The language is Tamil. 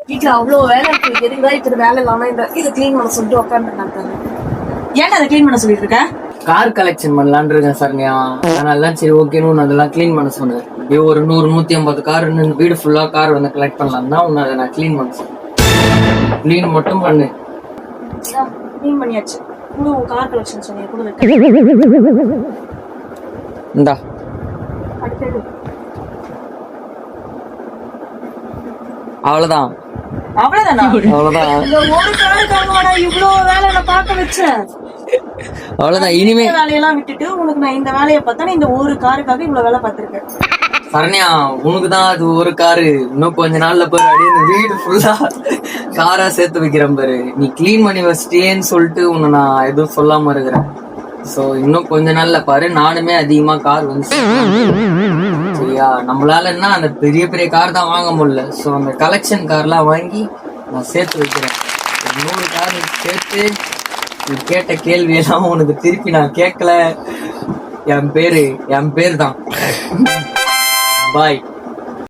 வீட்டுல அவ்வளவு வேலை இருக்கு, எதுக்குதான் இப்ப வேலை இல்லாம இதை கிளீன் பண்ண சொல்லிட்டு உட்காந்துருக்காங்க. ஏன்டா அதை கிளீன் பண்ண சொல்லிட்டு இருக்க? கார் கலெக்ஷன் பண்ணலான் இருக்கேன் சரண்யா. அதனால சரி ஓகேன்னு அதெல்லாம் கிளீன் பண்ண சொன்னேன். அப்படியே ஒரு 100-150 கார் வீடு ஃபுல்லா கார் வந்து கலெக்ட் பண்ணலாம் தான் உன்னை அதை நான் கிளீன் பண்ண சொன்னேன். கிளீன் மட்டும் பண்ணு. கிளீன் பண்ணியாச்சு. உன் கார் கலெக்ஷன் சொன்னீங்க கூட இந்தா அடுத்தது அவ்வளவுதான். அவ்வளவுதானா? அவ்வளவுதான் இந்த ஒரு காருக்காகவாடா இவ்வளவு வேலை நான் பார்க்க வச்சேன். அவ்வளவுதான். இனிமே வேலையெல்லாம் விட்டுட்டு உனக்கு நான் இந்த வேலையை பார்த்தா இந்த ஒரு காருக்காக இவ்வளவு வேலை பார்த்திருக்கேன். சரண்யா, உனக்குதான் அது ஒரு காரு. இன்னும் கொஞ்ச நாள்ல பாரு அப்படியே இந்த வீடு ஃபுல்லா காரா சேர்த்து வைக்கிறேன் பாரு. நீ கிளீன் பண்ணி வச்சிட்டேன்னு சொல்லிட்டு உன்னை நான் எதுவும் சொல்லாம இருக்கிறேன். சோ இன்னும் கொஞ்ச நாள்ல பாரு நானுமே அதிகமா கார் வந்து சரியா. நம்மளால என்ன அந்த பெரிய பெரிய கார் தான் வாங்க முடியல. சோ அந்த கலெக்ஷன் கார்லாம் வாங்கி நான் சேர்த்து வைக்கிறேன். 100 கார் சேர்த்து நீ கேட்ட கேள்வி எல்லாம் உனக்கு திருப்பி நான் கேட்கல. என் பேர் தான். பாய்.